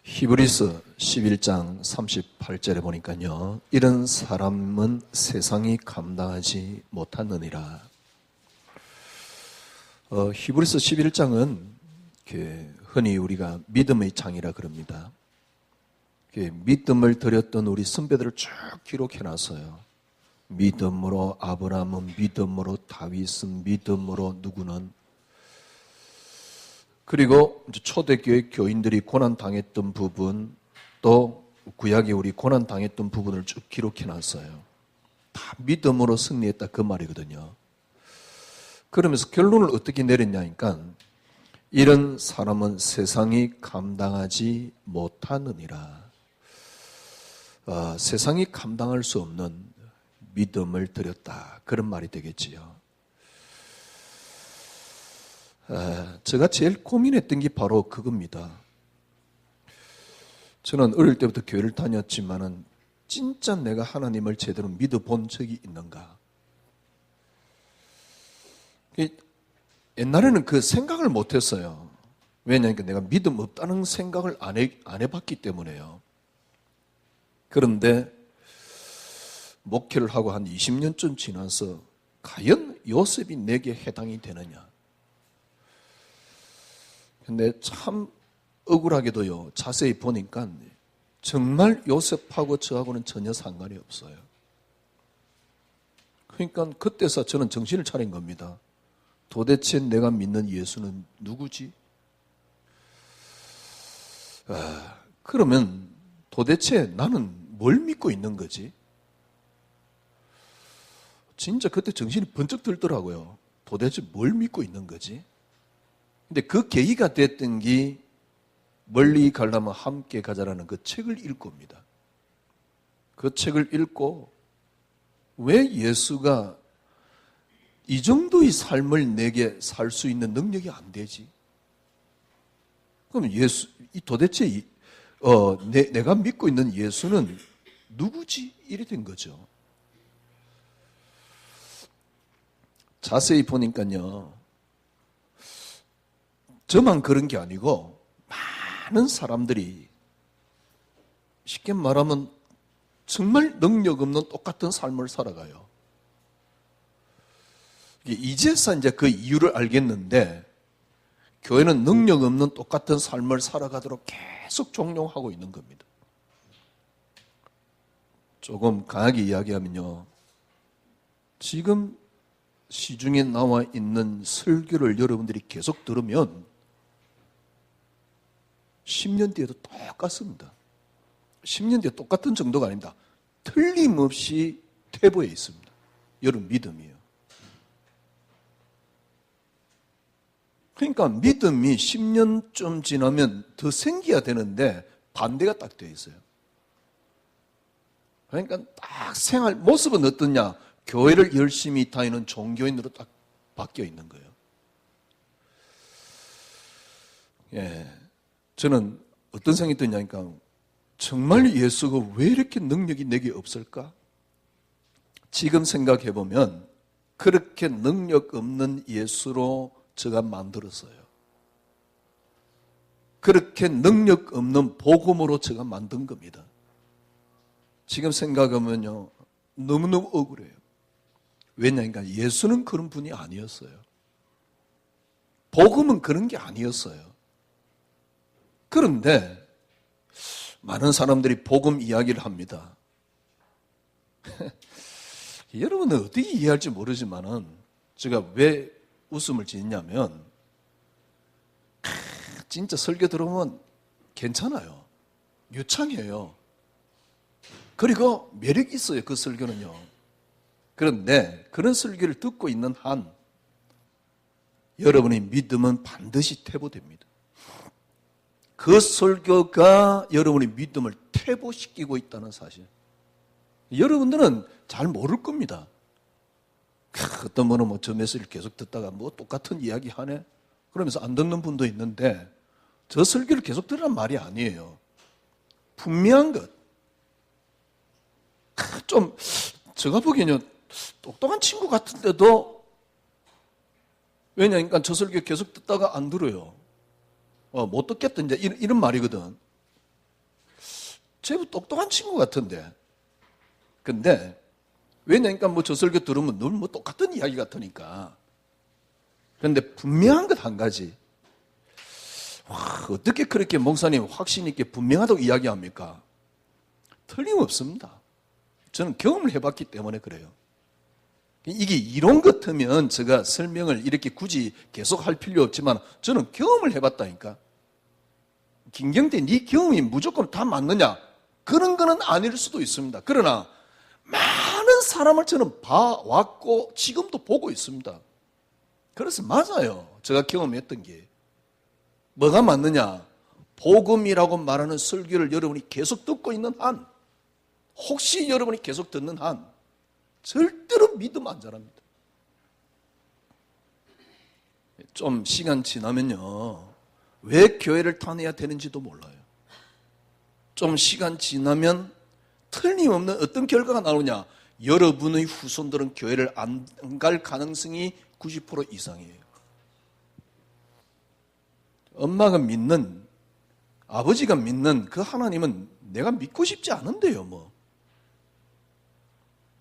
히브리서 11장 38절에 보니까요, 이런 사람은 세상이 감당하지 못하느니라. 히브리서 11장은 흔히 우리가 믿음의 장이라 그럽니다. 믿음을 드렸던 우리 선배들을 쭉 기록해놨어요. 믿음으로 아브라함은, 믿음으로 다윗은, 믿음으로 누구는. 그리고 초대교회 교인들이 고난당했던 부분, 또 구약에 우리 고난당했던 부분을 쭉 기록해놨어요. 다 믿음으로 승리했다 그 말이거든요. 그러면서 결론을 어떻게 내렸냐니까, 이런 사람은 세상이 감당하지 못하느니라. 세상이 감당할 수 없는 믿음을 드렸다, 그런 말이 되겠지요. 제가 제일 고민했던 게 바로 그겁니다. 저는 어릴 때부터 교회를 다녔지만은 진짜 내가 하나님을 제대로 믿어본 적이 있는가? 옛날에는 그 생각을 못했어요. 왜냐하면 내가 믿음 없다는 생각을 안 해봤기 때문에요. 그런데 목회를 하고 한 20년쯤 지나서 과연 요셉이 내게 해당이 되느냐? 근데 참 억울하게도요, 자세히 보니까 정말 요셉하고 저하고는 전혀 상관이 없어요. 그러니까 그때서 저는 정신을 차린 겁니다. 도대체 내가 믿는 예수는 누구지? 그러면 도대체 나는 뭘 믿고 있는 거지? 진짜 그때 정신이 번쩍 들더라고요. 도대체 뭘 믿고 있는 거지? 근데 그 계기가 됐던 게 멀리 가려면 함께 가자라는 그 책을 읽고입니다. 그 책을 읽고 왜 예수가 이 정도의 삶을 내게 살 수 있는 능력이 안 되지? 그럼 도대체 내가 믿고 있는 예수는 누구지? 이래 된 거죠. 자세히 보니까요, 저만 그런 게 아니고 많은 사람들이 쉽게 말하면 정말 능력 없는 똑같은 삶을 살아가요. 이제서 이제 그 이유를 알겠는데, 교회는 능력 없는 똑같은 삶을 살아가도록 계속 종용하고 있는 겁니다. 조금 강하게 이야기하면요, 지금 시중에 나와 있는 설교를 여러분들이 계속 들으면 10년 뒤에도 똑같습니다. 10년 뒤에 똑같은 정도가 아닙니다. 틀림없이 퇴보해 있습니다. 여러분 믿음이에요. 그러니까 믿음이 10년쯤 지나면 더 생겨야 되는데 반대가 딱 되어 있어요. 그러니까 딱 생활 모습은 어떠냐? 교회를 열심히 다니는 종교인으로 딱 바뀌어 있는 거예요. 저는 어떤 생각이 드냐니까, 정말 예수가 왜 이렇게 능력이 내게 없을까? 지금 생각해 보면 그렇게 능력 없는 예수로 제가 만들었어요. 그렇게 능력 없는 복음으로 제가 만든 겁니다. 지금 생각하면요, 너무너무 억울해요. 왜냐니까 예수는 그런 분이 아니었어요. 복음은 그런 게 아니었어요. 그런데 많은 사람들이 복음 이야기를 합니다. 여러분은 어떻게 이해할지 모르지만은 제가 왜 웃음을 짓냐면, 진짜 설교 들으면 괜찮아요. 유창해요. 그리고 매력이 있어요, 그 설교는요. 그런데 그런 설교를 듣고 있는 한 여러분의 믿음은 반드시 퇴보됩니다. 그 설교가 여러분의 믿음을 퇴보시키고 있다는 사실. 여러분들은 잘 모를 겁니다. 어떤 분은 저 메시지를 계속 듣다가 똑같은 이야기 하네? 그러면서 안 듣는 분도 있는데, 저 설교를 계속 들으란 말이 아니에요. 분명한 것. 좀 제가 보기에는 똑똑한 친구 같은데도, 왜냐니까 저 설교 계속 듣다가 안 들어요. 못 듣겠다, 이제 이런 말이거든. 제법 똑똑한 친구 같은데. 근데 왜냐니까 뭐 저 설교 들으면 늘 뭐 똑같은 이야기 같으니까. 그런데 분명한 것 한 가지. 어떻게 그렇게 목사님 확신 있게 분명하다고 이야기합니까? 틀림없습니다. 저는 경험을 해봤기 때문에 그래요. 이게 이론 같으면 제가 설명을 이렇게 굳이 계속 할 필요 없지만 저는 경험을 해봤다니까. 김경태, 네 경험이 무조건 다 맞느냐? 그런 거는 아닐 수도 있습니다. 그러나 많은 사람을 저는 봐왔고 지금도 보고 있습니다. 그래서 맞아요. 제가 경험했던 게. 뭐가 맞느냐? 복음이라고 말하는 설교를 여러분이 계속 듣고 있는 한, 혹시 여러분이 계속 듣는 한 절대로 믿음 안 자랍니다. 좀 시간 지나면요, 왜 교회를 다녀야 되는지도 몰라요. 좀 시간 지나면 틀림없는 어떤 결과가 나오냐? 여러분의 후손들은 교회를 안 갈 가능성이 90% 이상이에요. 엄마가 믿는, 아버지가 믿는 그 하나님은 내가 믿고 싶지 않은데요, 뭐.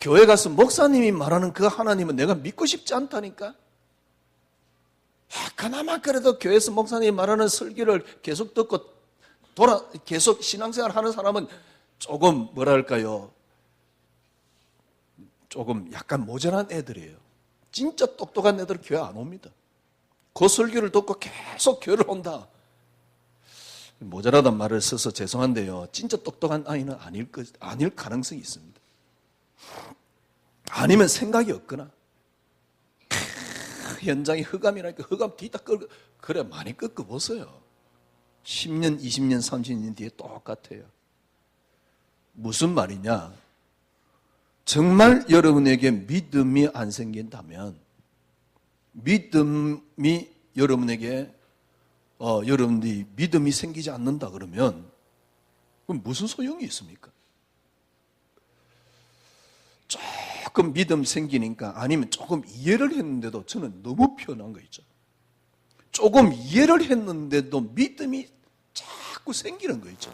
교회 가서 목사님이 말하는 그 하나님은 내가 믿고 싶지 않다니까? 그나마 그래도 교회에서 목사님이 말하는 설교를 계속 듣고 계속 신앙생활 하는 사람은 조금 뭐랄까요? 조금 약간 모자란 애들이에요. 진짜 똑똑한 애들은 교회 안 옵니다. 그 설교를 듣고 계속 교회를 온다. 모자라단 말을 써서 죄송한데요. 진짜 똑똑한 아이는 아닐 가능성이 있습니다. 아니면 생각이 없거나 현장에 흑암이라니까 흑암 뒤다 끌고 그래 많이 꺾어보세요. 10년, 20년, 30년 뒤에 똑같아요. 무슨 말이냐? 정말 여러분에게 믿음이 안 생긴다면 믿음이 여러분에게 여러분들이 믿음이 생기지 않는다 그러면 그럼 무슨 소용이 있습니까? 조금 믿음 생기니까 아니면 조금 이해를 했는데도 저는 너무 편한 거 있죠. 조금 이해를 했는데도 믿음이 자꾸 생기는 거 있죠.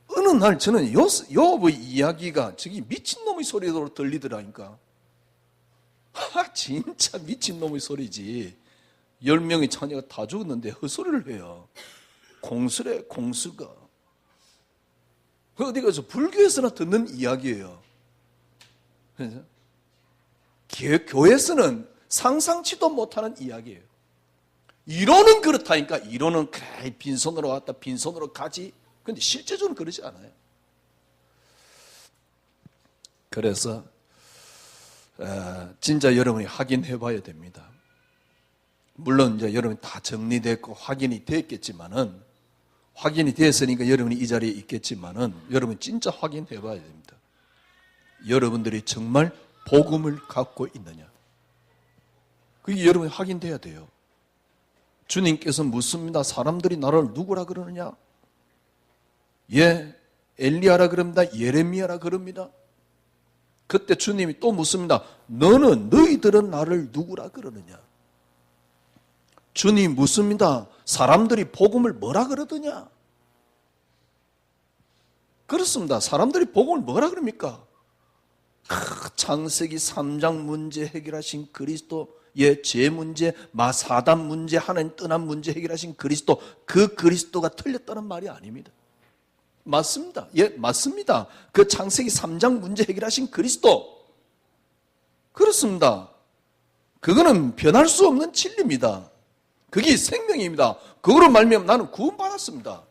어느 날 저는 요업의 이야기가 저기 미친놈의 소리로 들리더라니까. 진짜 미친놈의 소리지. 10명의 자녀가 다 죽었는데 헛소리를 해요. 공수래, 공수가. 어디 가서 불교에서나 듣는 이야기예요. 그래서 교회에서는 상상치도 못하는 이야기예요. 이론은 그렇다니까. 이론은 그래 빈손으로 왔다 빈손으로 가지. 그런데 실제적으로 그러지 않아요. 그래서 진짜 여러분이 확인해 봐야 됩니다. 물론 이제 여러분이 다 정리됐고 확인이 됐겠지만은 확인이 됐으니까 여러분이 이 자리에 있겠지만은 여러분 진짜 확인해 봐야 됩니다. 여러분들이 정말 복음을 갖고 있느냐. 그게 여러분이 확인돼야 돼요. 주님께서 묻습니다. 사람들이 나를 누구라 그러느냐? 예, 엘리야라 그럽니다. 예레미야라 그럽니다. 그때 주님이 또 묻습니다. 너희들은 나를 누구라 그러느냐? 주님 묻습니다. 사람들이 복음을 뭐라 그러더냐? 그렇습니다. 사람들이 복음을 뭐라 그럽니까? 창세기 3장 문제 해결하신 그리스도의 죄 문제, 사단 문제, 하나님 떠난 문제 해결하신 그리스도, 그 그리스도가 틀렸다는 말이 아닙니다. 맞습니다. 예, 맞습니다. 그 창세기 3장 문제 해결하신 그리스도. 그렇습니다. 그거는 변할 수 없는 진리입니다. 그게 생명입니다. 그거로 말미암아 나는 구원받았습니다.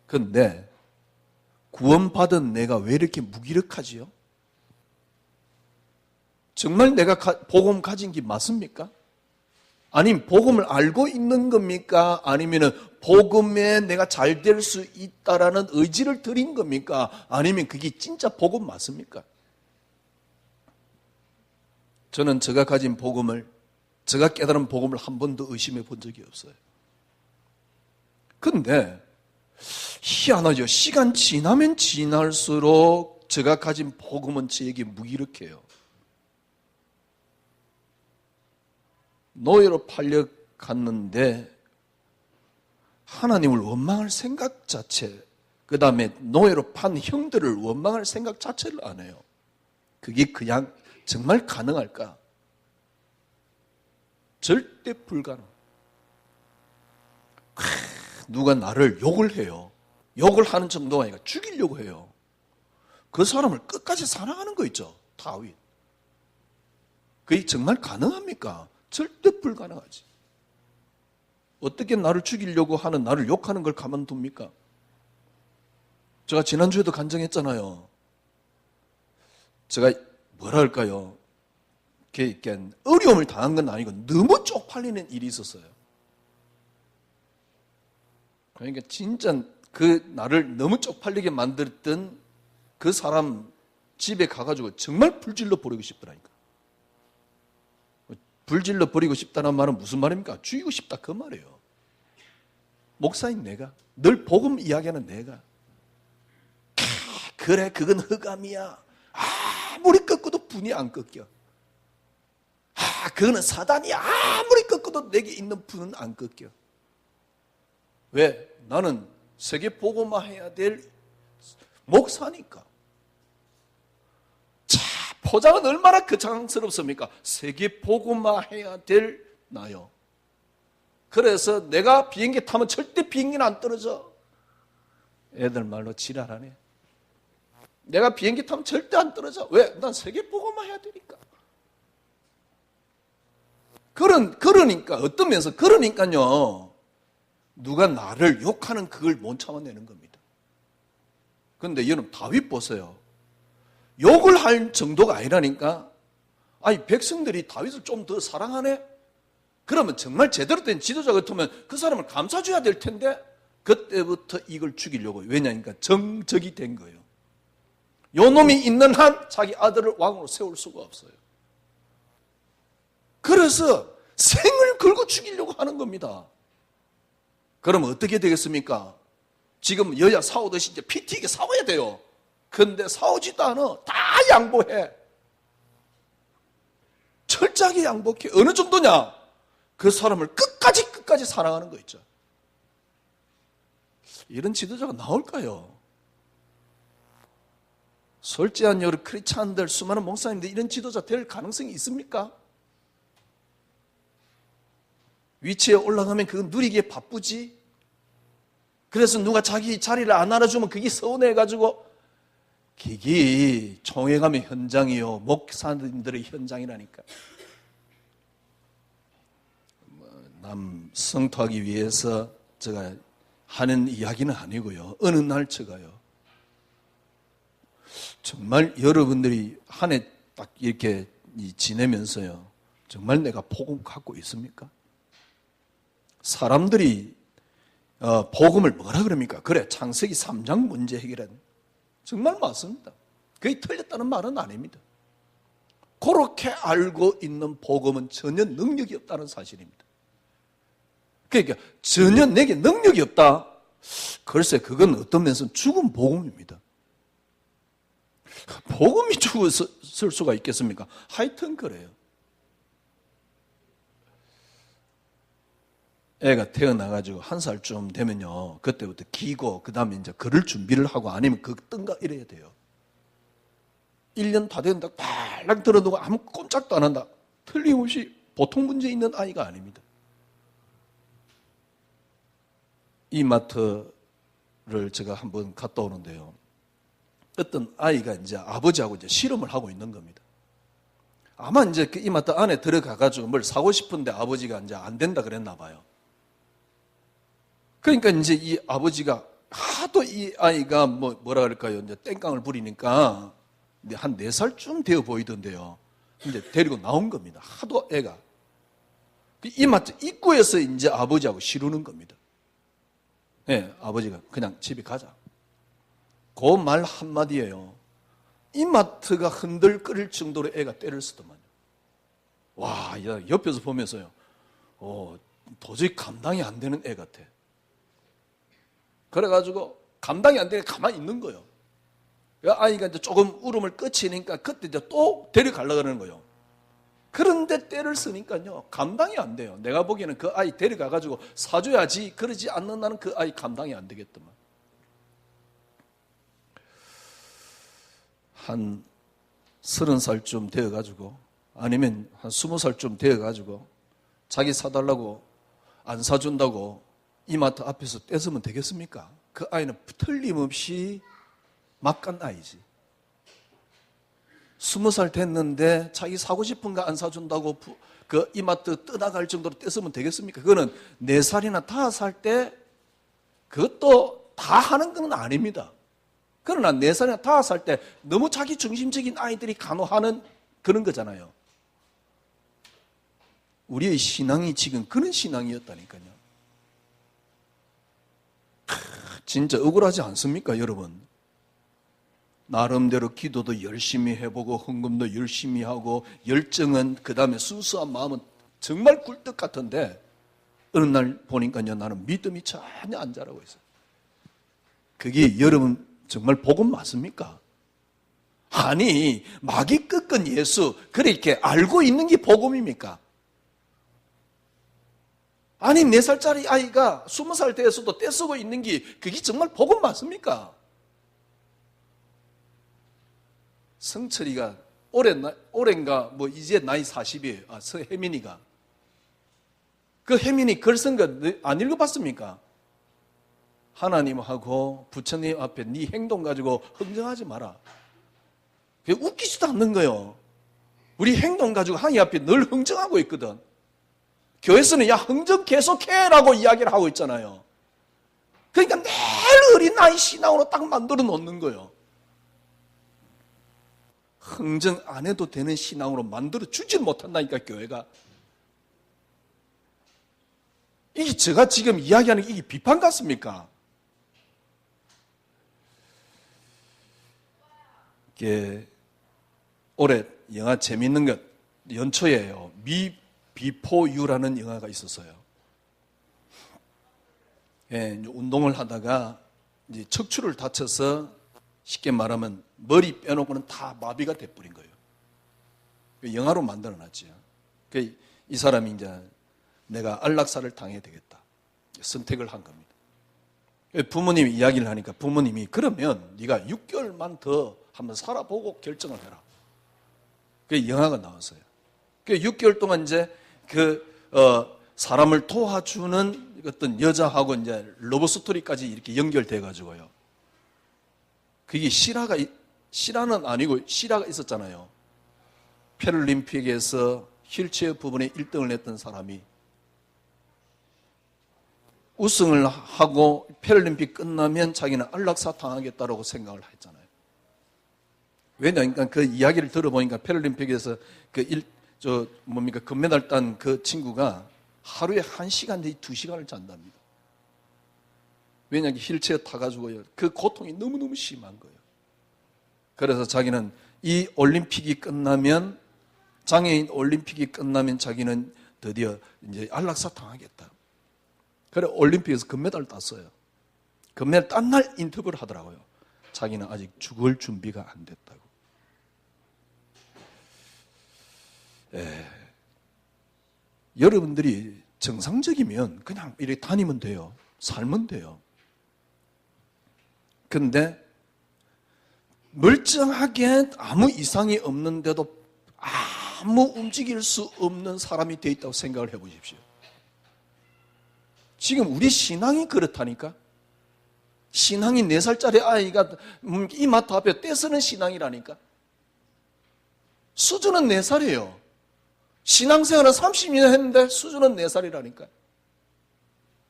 그런데 구원받은 내가 왜 이렇게 무기력하지요? 정말 내가 복음 가진 게 맞습니까? 아니면 복음을 알고 있는 겁니까? 아니면 복음에 내가 잘 될 수 있다라는 의지를 드린 겁니까? 아니면 그게 진짜 복음 맞습니까? 저는 제가 가진 복음을, 제가 깨달은 복음을 한 번도 의심해 본 적이 없어요. 그런데 희한하죠. 시간 지나면 지날수록 제가 가진 복음은 저에게 무기력해요. 노예로 팔려갔는데 하나님을 원망할 생각 자체, 그 다음에 노예로 판 형들을 원망할 생각 자체를 안 해요. 그게 그냥 정말 가능할까? 절대 불가능. 누가 나를 욕을 해요. 욕을 하는 정도가 아니라 죽이려고 해요. 그 사람을 끝까지 사랑하는 거 있죠. 다윗. 그게 정말 가능합니까? 절대 불가능하지. 어떻게 나를 죽이려고 하는 나를 욕하는 걸 가만둡니까? 제가 지난주에도 간증했잖아요. 제가 뭐라 할까요? 어려움을 당한 건 아니고 너무 쪽팔리는 일이 있었어요. 그러니까 진짜 그 나를 너무 쪽팔리게 만들었던 그 사람 집에 가가지고 정말 불질러 버리고 싶더라니까. 불질러 버리고 싶다는 말은 무슨 말입니까? 죽이고 싶다 그 말이에요. 목사인 내가, 늘 복음 이야기하는 내가, 그래 그건 흑암이야. 아무리 꺾어도 분이 안 꺾여. 그거는 사단이야. 아무리 꺾어도 내게 있는 분은 안 꺾여. 왜? 나는 세계 복음화해야 될 목사니까. 자, 포장은 얼마나 거창스럽습니까? 세계 복음화해야 될 나요. 그래서 내가 비행기 타면 절대 비행기는 안 떨어져. 애들 말로 지랄하네. 내가 비행기 타면 절대 안 떨어져. 왜? 난 세계 복음화해야 되니까. 그러니까 어떤 면에서 그러니까요. 누가 나를 욕하는 그걸 못 참아내는 겁니다. 그런데 여러분 다윗 보세요. 욕을 할 정도가 아니라니까. 아니 백성들이 다윗을 좀 더 사랑하네? 그러면 정말 제대로 된 지도자 같으면 그 사람을 감싸줘야 될 텐데 그때부터 이걸 죽이려고. 왜냐니까 정적이 된 거예요. 요 놈이 있는 한 자기 아들을 왕으로 세울 수가 없어요. 그래서 생을 걸고 죽이려고 하는 겁니다. 그러면 어떻게 되겠습니까? 지금 여야 싸우듯이 이제 피 튀게 싸워야 돼요. 근데 싸우지도 않아. 다 양보해. 철저하게 양보해. 어느 정도냐? 그 사람을 끝까지 사랑하는 거 있죠. 이런 지도자가 나올까요? 솔직한 여러 크리스찬들, 수많은 목사님들 이런 지도자 될 가능성이 있습니까? 위치에 올라가면 그거 누리기에 바쁘지. 그래서 누가 자기 자리를 안 알아주면 그게 서운해가지고. 그게 총회감의 현장이요, 목사님들의 현장이라니까. 남 성토하기 위해서 제가 하는 이야기는 아니고요. 어느 날 제가요, 정말 여러분들이 한 해 딱 이렇게 지내면서요, 정말 내가 복음 갖고 있습니까? 사람들이 복음을 뭐라 그럽니까? 그래, 창세기 3장 문제 해결한. 정말 맞습니다. 그게 틀렸다는 말은 아닙니다. 그렇게 알고 있는 복음은 전혀 능력이 없다는 사실입니다. 그러니까 전혀 내게 능력이 없다. 글쎄, 그건 어떤 면에서는 죽은 복음입니다. 복음이 죽었을 수가 있겠습니까? 하여튼 그래요. 애가 태어나가지고 1살쯤 되면요, 그때부터 기고, 그 다음에 이제 걸을 준비를 하고 아니면 그 뜬가 이래야 돼요. 1년 다 된다, 발랑 들어두고 아무 꼼짝도 안 한다. 틀림없이 보통 문제 있는 아이가 아닙니다. 이마트를 제가 한번 갔다 오는데요, 어떤 아이가 이제 아버지하고 이제 실험을 하고 있는 겁니다. 아마 이제 그 이마트 안에 들어가가지고 뭘 사고 싶은데 아버지가 이제 안 된다 그랬나 봐요. 그러니까 이제 이 아버지가 하도 이 아이가 뭐라 그럴까요? 이제 땡깡을 부리니까 한 4살쯤 되어 보이던데요. 이제 데리고 나온 겁니다. 하도 애가. 이마트 입구에서 이제 아버지하고 시루는 겁니다. 네, 아버지가 그냥 집에 가자. 그 말 한마디예요. 이마트가 흔들거릴 정도로 애가 때를 쓰더만요. 와, 옆에서 보면서요, 도저히 감당이 안 되는 애 같아. 그래가지고 감당이 안 되게 가만히 있는 거예요. 아이가 이제 조금 울음을 그치니까 그때 이제 또 데려가려고 하는 거예요. 그런데 때를 쓰니까요, 감당이 안 돼요. 내가 보기에는 그 아이 데려가가지고 사줘야지, 그러지 않는 나는 그 아이 감당이 안 되겠더만. 한 30살쯤 되어가지고, 아니면 한 20살쯤 되어가지고, 자기 사달라고 안 사준다고 이마트 앞에서 떼서면 되겠습니까? 그 아이는 틀림없이 막간 아이지. 20살 됐는데 자기 사고 싶은 거 안 사준다고 그 이마트 떠나갈 정도로 떼서면 되겠습니까? 그거는 4살이나 5살 때 그것도 다 하는 건 아닙니다. 그러나 4살이나 5살 때 너무 자기 중심적인 아이들이 간호하는 그런 거잖아요. 우리의 신앙이 지금 그런 신앙이었다니까요. 진짜 억울하지 않습니까, 여러분? 나름대로 기도도 열심히 해보고 헌금도 열심히 하고 열정은, 그 다음에 순수한 마음은 정말 꿀떡 같은데 어느 날 보니까요, 나는 믿음이 전혀 안 자라고 있어요. 그게 여러분 정말 복음 맞습니까? 아니, 마귀 꺾은 예수 그렇게 알고 있는 게 복음입니까? 아니, 4살짜리 아이가 20살 돼서도 떼쓰고 있는 게 그게 정말 복음 맞습니까? 성철이가 올해인가 뭐 이제 나이 40이에요. 혜민이가. 그 혜민이 글 쓴 거 안 읽어봤습니까? 하나님하고 부처님 앞에 네 행동 가지고 흥정하지 마라. 그게 웃기지도 않는 거예요. 우리 행동 가지고 하나님 앞에 늘 흥정하고 있거든. 교회에서는 야, 흥정 계속해라고 이야기를 하고 있잖아요. 그러니까 늘 어린아이 신앙으로 딱 만들어 놓는 거예요. 흥정 안 해도 되는 신앙으로 만들어 주질 못한다니까, 교회가. 이게 제가 지금 이야기하는 게 이게 비판 같습니까? 이게 올해 영화 재밌는 것, 연초에요. 비포유라는 영화가 있었어요. 예, 운동을 하다가 이제 척추를 다쳐서 쉽게 말하면 머리 빼놓고는 다 마비가 돼버린 거예요. 영화로 만들어놨죠. 이 사람이 이제 내가 안락사를 당해야 되겠다 선택을 한 겁니다. 부모님이 이야기를 하니까 부모님이 그러면 네가 6개월만 더 한번 살아보고 결정을 해라. 그 영화가 나왔어요. 6개월 동안 이제 사람을 도와주는 어떤 여자하고 이제 러브 스토리까지 이렇게 연결돼 가지고요. 그게 실화는 아니고 실화가 있었잖아요. 패럴림픽에서 휠체어 부분에 1등을 했던 사람이 우승을 하고 패럴림픽 끝나면 자기는 안락사 당하겠다라고 생각을 했잖아요. 왜냐하면 그 이야기를 들어보니까 패럴림픽에서 금메달 딴 그 친구가 하루에 1시간 내지 2시간을 잔답니다. 왜냐하면 휠체어 타가지고요. 그 고통이 너무너무 심한 거예요. 그래서 자기는 이 올림픽이 끝나면, 장애인 올림픽이 끝나면 자기는 드디어 이제 안락사 당하겠다. 그래 올림픽에서 금메달을 땄어요. 금메달 딴 날 인터뷰를 하더라고요. 자기는 아직 죽을 준비가 안 됐다고. 여러분들이 정상적이면 그냥 이렇게 다니면 돼요. 살면 돼요. 근데 멀쩡하게 아무 이상이 없는데도 아무 움직일 수 없는 사람이 돼 있다고 생각을 해보십시오. 지금 우리 신앙이 그렇다니까. 신앙이 4살짜리 아이가 이마트 앞에 떼쓰는 신앙이라니까. 수준은 4살이에요. 신앙생활은 30년 했는데 수준은 4살이라니까.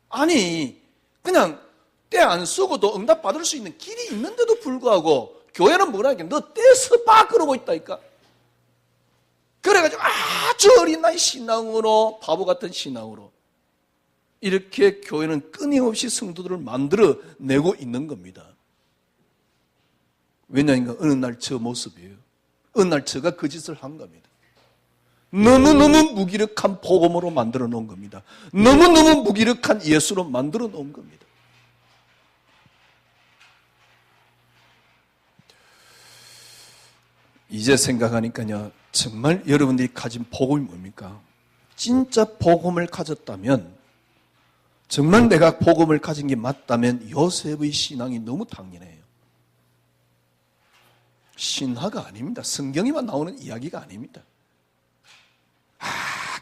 아니, 그냥 떼 안 쓰고도 응답 받을 수 있는 길이 있는데도 불구하고 교회는 뭐라니까, 너 떼서 봐 그러고 있다니까. 그래가지고 아주 어린 나이 신앙으로, 바보 같은 신앙으로 이렇게 교회는 끊임없이 성도들을 만들어내고 있는 겁니다. 왜냐하면 어느 날 저 모습이에요. 어느 날 저가 그 짓을 한 겁니다. 너무너무 무기력한 복음으로 만들어 놓은 겁니다. 너무너무 무기력한 예수로 만들어 놓은 겁니다. 이제 생각하니까요, 정말 여러분들이 가진 복음이 뭡니까? 진짜 복음을 가졌다면, 정말 내가 복음을 가진 게 맞다면 요셉의 신앙이 너무 당연해요. 신화가 아닙니다. 성경에만 나오는 이야기가 아닙니다.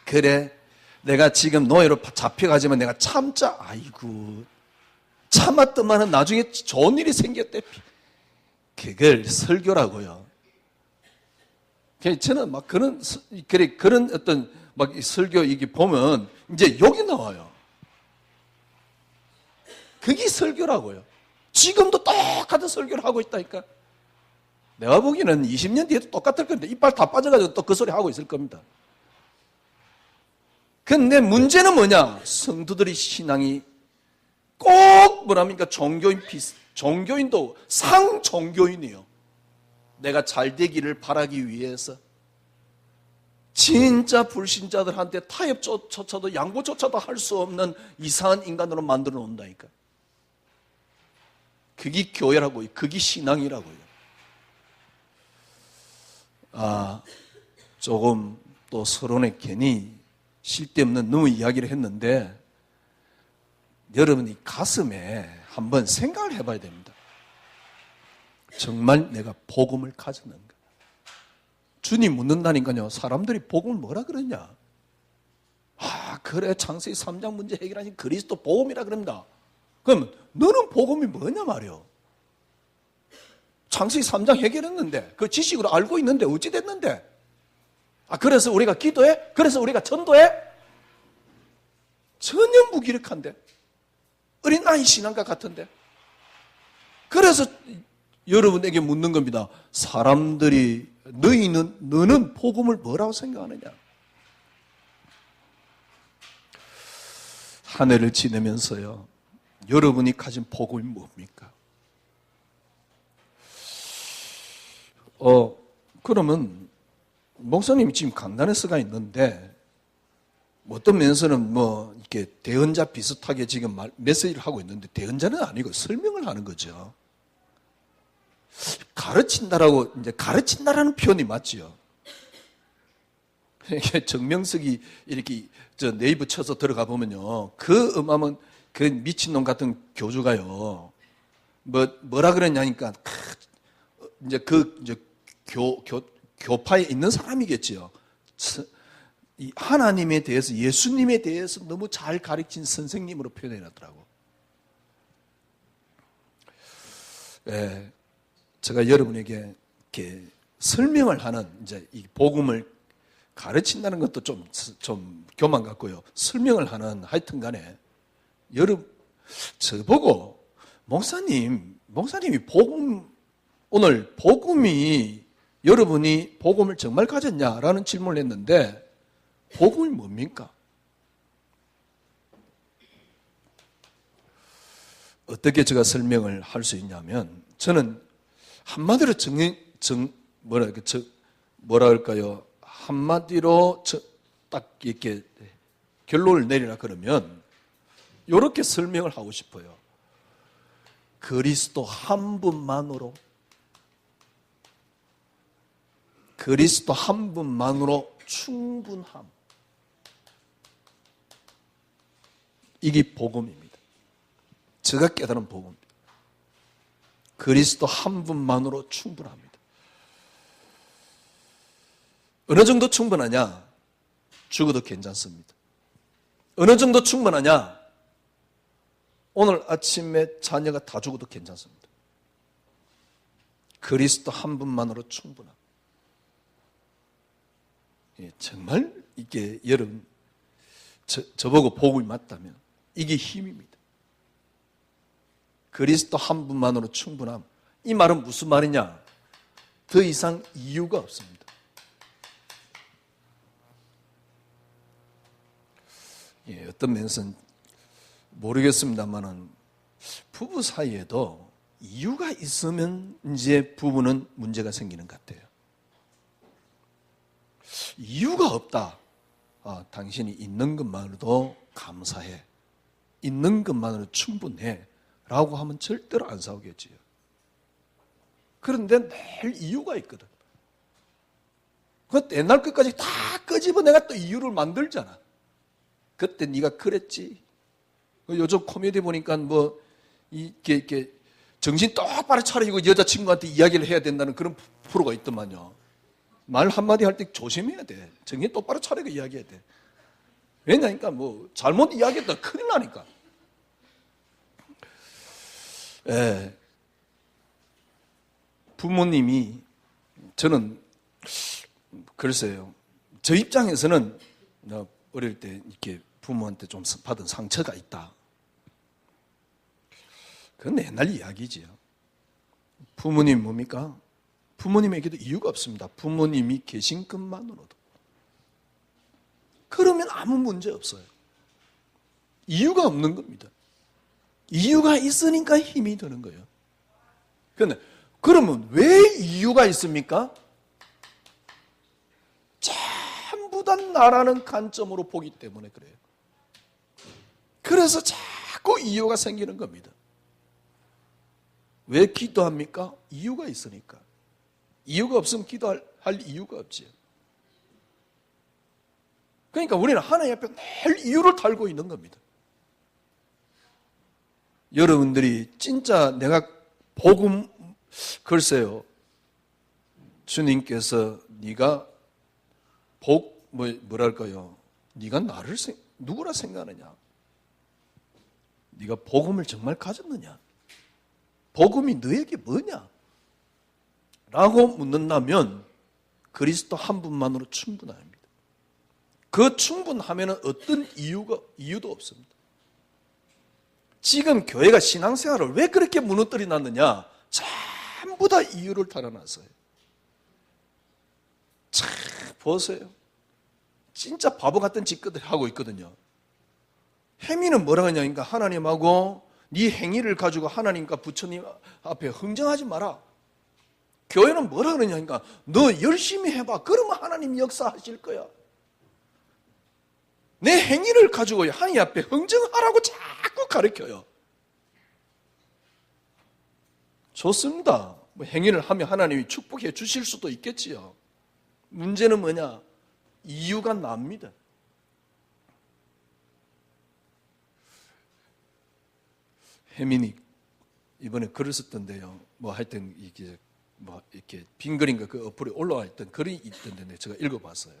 그래, 내가 지금 노예로 잡혀가지만 내가 참자. 아이고, 참았더만은 나중에 좋은 일이 생겼대. 그걸 설교라고요. 저는 막 그런 어떤 막 설교 이게 보면 이제 욕이 나와요. 그게 설교라고요. 지금도 똑같은 설교를 하고 있다니까. 내가 보기에는 20년 뒤에도 똑같을 건데 이빨 다 빠져가지고 또 그 소리 하고 있을 겁니다. 근데 문제는 뭐냐? 성도들의 신앙이 꼭 뭐랍니까? 종교인도 상종교인이에요. 내가 잘 되기를 바라기 위해서 진짜 불신자들한테 타협조차도 양보조차도 할 수 없는 이상한 인간으로 만들어 놓는다니까. 그게 교회라고요. 그게 신앙이라고요. 조금 또 서론에 괜히 쓸데없는 너무 이야기를 했는데 여러분이 가슴에 한번 생각을 해봐야 됩니다. 정말 내가 복음을 가졌는가? 주님 묻는다니까요. 사람들이 복음을 뭐라 그러냐? 그래, 창세기 3장 문제 해결하신 그리스도 복음이라 그럽니다. 그럼 너는 복음이 뭐냐 말이요? 창세기 3장 해결했는데, 그 지식으로 알고 있는데 어찌 됐는데? 그래서 우리가 기도해? 그래서 우리가 전도해? 전혀 무기력한데, 어린아이 신앙과 같은데. 그래서 여러분에게 묻는 겁니다. 사람들이 너는 복음을 뭐라고 생각하느냐? 한 해를 지내면서요, 여러분이 가진 복음이 뭡니까? 그러면 목사님이 지금 강단에 서가 있는데 어떤 면에서는 이렇게 대언자 비슷하게 지금 메시지를 하고 있는데 대언자는 아니고 설명을 하는 거죠. 가르친다라고, 이제 가르친다라는 표현이 맞지요. 이게 정명석이 이렇게 네이버 쳐서 들어가 보면요, 그 음함은 그 미친놈 같은 교주가요, 뭐라 그랬냐니까, 이제 교파에 있는 사람이겠지요. 이 하나님에 대해서, 예수님에 대해서 너무 잘 가르친 선생님으로 표현해놨더라고. 제가 여러분에게 이렇게 설명을 하는, 이제 이 복음을 가르친다는 것도 좀 교만 같고요. 설명을 하는, 하여튼 간에, 저보고, 목사님이 오늘 복음이, 여러분이 복음을 정말 가졌냐라는 질문을 했는데, 복음이 뭡니까? 어떻게 제가 설명을 할 수 있냐면, 저는 한마디로 한마디로 딱 이렇게 결론을 내리라 그러면 이렇게 설명을 하고 싶어요. 그리스도 한 분만으로 충분함. 이게 복음입니다. 제가 깨달은 복음입니다. 그리스도 한 분만으로 충분합니다. 어느 정도 충분하냐? 죽어도 괜찮습니다. 어느 정도 충분하냐? 오늘 아침에 자녀가 다 죽어도 괜찮습니다. 그리스도 한 분만으로 충분함. 정말 이게 여러분, 저보고 복음이 맞다면 이게 힘입니다. 그리스도 한 분만으로 충분함. 이 말은 무슨 말이냐? 더 이상 이유가 없습니다. 어떤 면에서는 모르겠습니다만은 부부 사이에도 이유가 있으면 이제 부부는 문제가 생기는 것 같아요. 이유가 없다. 당신이 있는 것만으로도 감사해. 있는 것만으로 충분해. 라고 하면 절대로 안 싸우겠지요. 그런데 늘 이유가 있거든. 그 옛날 것까지 다 끄집어 내가 또 이유를 만들잖아. 그때 네가 그랬지. 요즘 코미디 보니까 뭐 이렇게 정신 똑바로 차리고 여자친구한테 이야기를 해야 된다는 그런 프로가 있더만요. 말 한마디 할 때 조심해야 돼. 정신 똑바로 차리고 이야기해야 돼. 왜냐니까 뭐 잘못 이야기했다 큰일 나니까. 예. 부모님이 저는 글쎄요. 저 입장에서는 어릴 때 이렇게 부모한테 좀 받은 상처가 있다. 그건 옛날 이야기지요. 부모님 뭡니까? 부모님에게도 이유가 없습니다. 부모님이 계신 것만으로도. 그러면 아무 문제 없어요. 이유가 없는 겁니다. 이유가 있으니까 힘이 드는 거예요. 그런데 그러면 왜 이유가 있습니까? 전부 다 나라는 관점으로 보기 때문에 그래요. 그래서 자꾸 이유가 생기는 겁니다. 왜 기도합니까? 이유가 있으니까. 이유가 없으면 기도할 이유가 없지요. 그러니까 우리는 하나님 앞에 늘 이유를 달고 있는 겁니다. 여러분들이 진짜 내가 복음, 글쎄요, 주님께서 네가 뭐랄까요? 네가 나를 누구라 생각하느냐? 네가 복음을 정말 가졌느냐? 복음이 너에게 뭐냐? 라고 묻는다면 그리스도 한 분만으로 충분합니다. 그 충분하면 어떤 이유도 없습니다. 지금 교회가 신앙생활을 왜 그렇게 무너뜨려 놨느냐? 전부 다 이유를 달아놨어요. 참 보세요. 진짜 바보 같은 짓거들 하고 있거든요. 혜미는 뭐라 하냐니까 하나님하고 네 행위를 가지고 하나님과 부처님 앞에 흥정하지 마라. 교회는 뭐라 그러냐니까 너 열심히 해봐. 그러면 하나님 역사하실 거야. 내 행위를 가지고 하나님 앞에 흥정하라고 자꾸 가르쳐요. 좋습니다. 뭐 행위를 하면 하나님이 축복해 주실 수도 있겠지요. 문제는 뭐냐? 이유가 납니다. 혜민이 이번에 글을 썼던데요. 뭐 하여튼 이게 뭐 이렇게 빈 글인가 그 어플에 올라와 있던 글이 있던데 제가 읽어봤어요.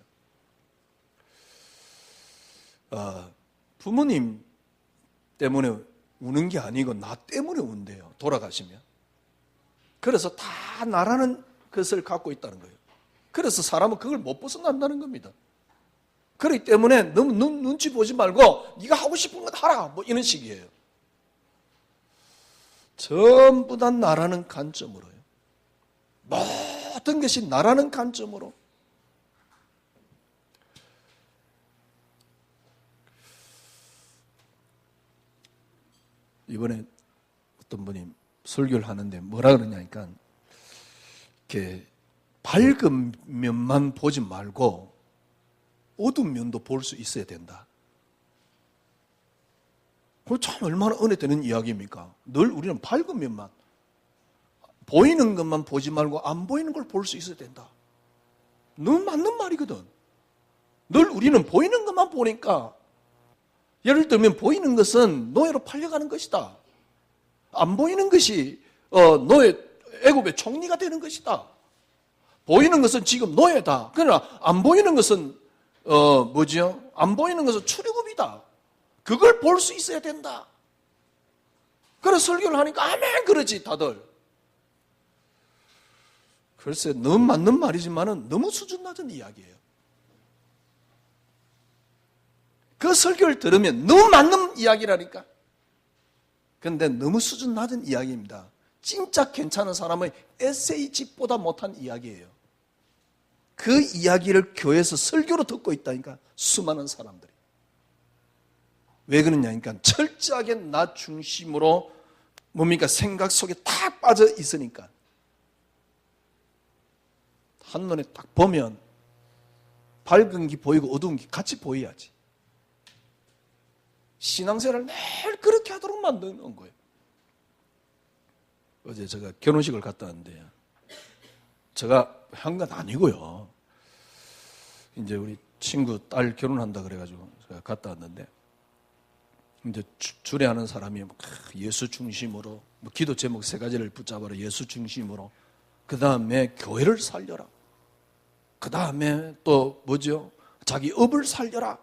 부모님 때문에 우는 게 아니고 나 때문에 운대요. 돌아가시면. 그래서 다 나라는 것을 갖고 있다는 거예요. 그래서 사람은 그걸 못 벗어난다는 겁니다. 그렇기 때문에 너무 눈치 보지 말고 네가 하고 싶은 것 하라. 뭐 이런 식이에요. 전부 다 나라는 관점으로요. 모든 것이 나라는 관점으로. 이번에 어떤 분이 설교를 하는데 뭐라 그러냐니까 이렇게 밝은 면만 보지 말고 어두운 면도 볼 수 있어야 된다. 그거 참 얼마나 은혜 되는 이야기입니까? 늘 우리는 밝은 면만, 보이는 것만 보지 말고 안 보이는 걸 볼 수 있어야 된다. 너무 맞는 말이거든. 늘 우리는 보이는 것만 보니까 예를 들면 보이는 것은 노예로 팔려가는 것이다. 안 보이는 것이 노예 애굽의 총리가 되는 것이다. 보이는 것은 지금 노예다. 그러나 안 보이는 것은 뭐지요? 안 보이는 것은 출애굽이다. 그걸 볼 수 있어야 된다. 그래서 설교를 하니까 아멘 그러지 다들. 글쎄 너무 맞는 말이지만 너무 수준 낮은 이야기예요. 그 설교를 들으면 너무 맞는 이야기라니까. 그런데 너무 수준 낮은 이야기입니다. 진짜 괜찮은 사람의 에세이집보다 못한 이야기예요. 그 이야기를 교회에서 설교로 듣고 있다니까 수많은 사람들이. 왜 그러냐니까 철저하게 나 중심으로 뭡니까 생각 속에 딱 빠져 있으니까. 한눈에 딱 보면 밝은 게 보이고 어두운 게 같이 보여야지. 신앙생활을 매일 그렇게 하도록 만드는 거예요. 어제 제가 결혼식을 갔다 왔는데 제가 한 건 아니고요. 이제 우리 친구 딸 결혼한다 그래가지고 제가 갔다 왔는데, 이제 주례하는 사람이 예수 중심으로, 기도 제목 3가지를 붙잡아라. 예수 중심으로. 그 다음에 교회를 살려라. 그 다음에 또 뭐죠? 자기 업을 살려라.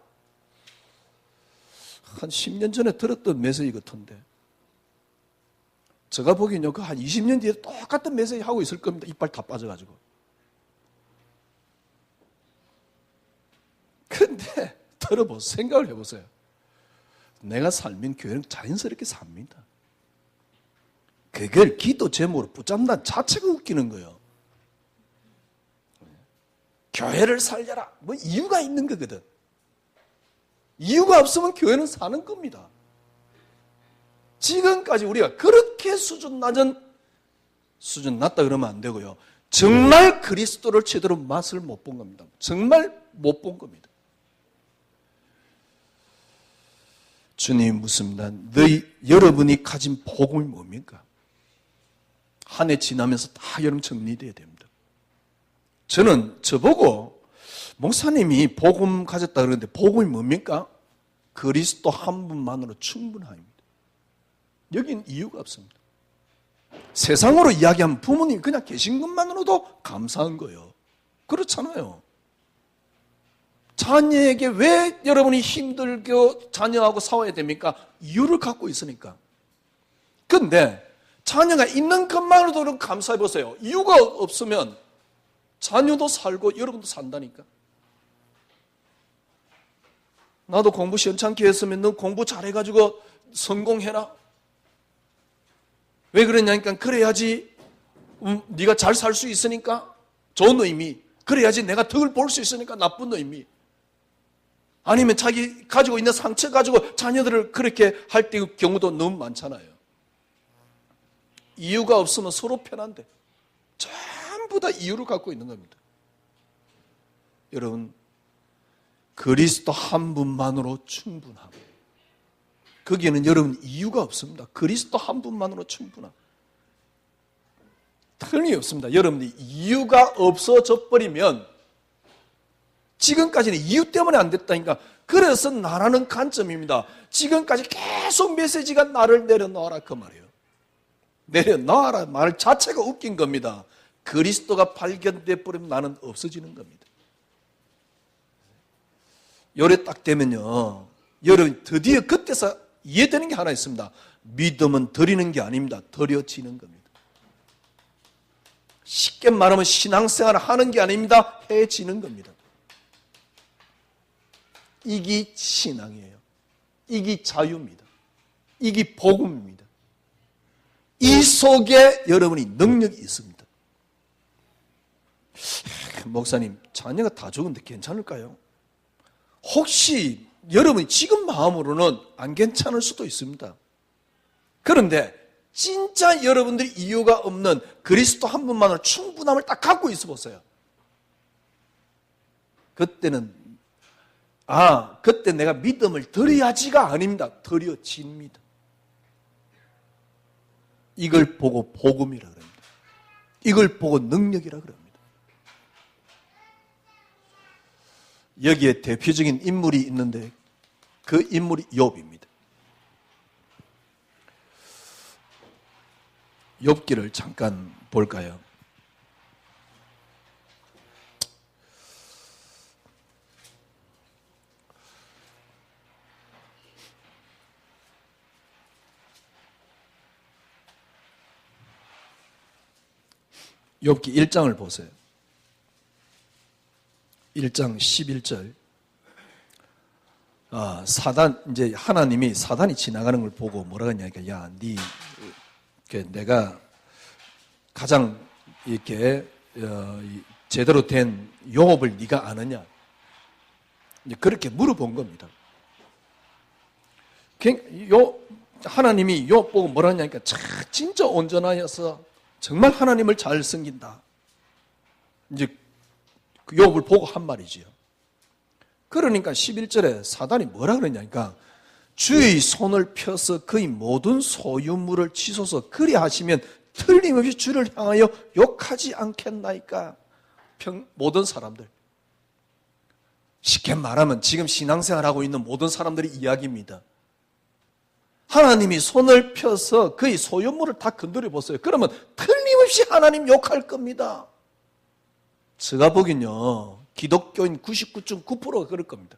한 10년 전에 들었던 메시지 같은데, 제가 보기엔요, 그 한 20년 뒤에 똑같은 메시지 하고 있을 겁니다. 이빨 다 빠져가지고. 근데 들어보세요. 생각을 해보세요. 내가 살면 교회는 자연스럽게 삽니다. 그걸 기도 제목으로 붙잡는다는 자체가 웃기는 거예요. 교회를 살려라. 뭐 이유가 있는 거거든. 이유가 없으면 교회는 사는 겁니다. 지금까지 우리가 그렇게 수준 낮다 그러면 안 되고요. 정말 그리스도를 제대로 맛을 못 본 겁니다. 정말 못 본 겁니다. 주님이 묻습니다. 여러분이 가진 복음이 뭡니까? 한 해 지나면서 다 여러분 정리되어야 됩니다. 저는 저보고 목사님이 복음 가졌다 그러는데 복음이 뭡니까? 그리스도 한 분만으로 충분합니다. 여긴 이유가 없습니다. 세상으로 이야기하면 부모님이 그냥 계신 것만으로도 감사한 거예요. 그렇잖아요. 자녀에게 왜 여러분이 힘들게 자녀하고 싸워야 됩니까? 이유를 갖고 있으니까. 근데 자녀가 있는 것만으로도 감사해 보세요. 이유가 없으면 자녀도 살고 여러분도 산다니까. 나도 공부 시원찮게 했으면 너 공부 잘해가지고 성공해라. 왜 그러냐니까 그래야지 네가 잘 살 수 있으니까. 좋은 의미. 그래야지 내가 덕을 볼 수 있으니까. 나쁜 의미. 아니면 자기 가지고 있는 상처 가지고 자녀들을 그렇게 할 때 경우도 너무 많잖아요. 이유가 없으면 서로 편한데 전부 다 이유를 갖고 있는 겁니다. 여러분, 그리스도 한 분만으로 충분함. 거기에는 여러분 이유가 없습니다. 그리스도 한 분만으로 충분함. 틀림없습니다. 여러분이 이유가 없어져 버리면, 지금까지는 이유 때문에 안 됐다니까. 그래서 나라는 관점입니다. 지금까지 계속 메시지가 나를 내려놓아라 그 말이에요. 내려놓아라 말 자체가 웃긴 겁니다. 그리스도가 발견돼 버리면 나는 없어지는 겁니다. 요래 딱 되면요, 여러분 드디어 그때서 이해되는 게 하나 있습니다. 믿음은 드리는 게 아닙니다. 드려지는 겁니다. 쉽게 말하면 신앙생활을 하는 게 아닙니다. 해지는 겁니다. 이게 신앙이에요. 이게 자유입니다. 이게 복음입니다. 이 속에 여러분이 능력이 있습니다. 목사님, 자녀가 다 죽은데 괜찮을까요? 혹시 여러분이 지금 마음으로는 안 괜찮을 수도 있습니다. 그런데 진짜 여러분들이 이유가 없는 그리스도 한 분만으로 충분함을 딱 갖고 있어 보세요. 그때는 그때 내가 믿음을 드려야지가 아닙니다. 드려집니다. 이걸 보고 복음이라 그럽니다. 이걸 보고 능력이라 그럽니다. 여기에 대표적인 인물이 있는데 그 인물이 욥입니다. 욥기를 잠깐 볼까요? 욥기 1장을 보세요. 1장 11절. 이제 하나님이 사단이 지나가는 걸 보고 뭐라고 하냐니까, 야, 내가 가장 이렇게 제대로 된 욥을 네가 아느냐? 이제 그렇게 물어본 겁니다. 하나님이 욥 보고 뭐라 하냐니까, 진짜 온전하여서 정말 하나님을 잘 섬긴다. 이제 그 욥을 보고 한 말이지요. 그러니까 11절에 사단이 뭐라 그러냐니까, 주의 손을 펴서 그의 모든 소유물을 치소서. 그리 하시면 틀림없이 주를 향하여 욕하지 않겠나이까. 모든 사람들. 쉽게 말하면 지금 신앙생활하고 있는 모든 사람들의 이야기입니다. 하나님이 손을 펴서 그의 소유물을 다 건드려 보세요. 그러면 틀림없이 하나님 욕할 겁니다. 제가 보기엔요, 기독교인 99.9%가 그럴 겁니다.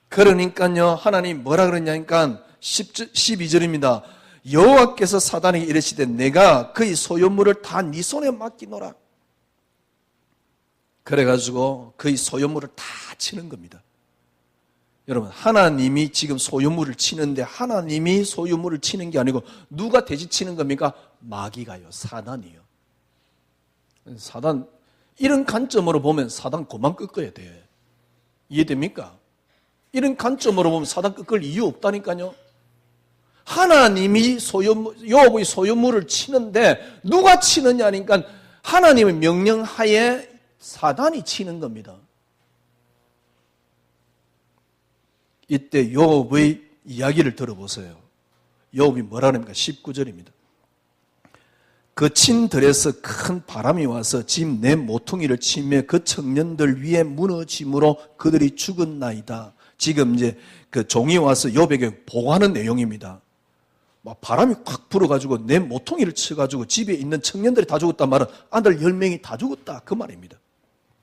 그러니까요, 하나님 뭐라 그러냐니까 12절입니다. 여호와께서 사단에게 이르시되 내가 그의 소유물을 다 네 손에 맡기노라. 그래가지고 그의 소유물을 다 치는 겁니다. 여러분, 하나님이 지금 소유물을 치는데 하나님이 소유물을 치는 게 아니고 누가 대지치는 겁니까? 마귀가요, 사단이요. 사단, 이런 관점으로 보면 사단 그만 꺾어야 돼. 이해됩니까? 이런 관점으로 보면 사단 꺾을 이유 없다니까요. 하나님이 요업의 소유물을 치는데 누가 치느냐니까 하나님의 명령하에 사단이 치는 겁니다. 이때 요업의 이야기를 들어보세요. 요업이 뭐라 합니까? 19절입니다. 그 친 들에서 큰 바람이 와서 집 내 모퉁이를 치며 그 청년들 위에 무너짐으로 그들이 죽었나이다. 지금 이제 그 종이 와서 요업에게 보고하는 내용입니다. 막 바람이 확 불어가지고 내 모퉁이를 쳐가지고 집에 있는 청년들이 다 죽었단 말은 아들 10명이 다 죽었다 그 말입니다.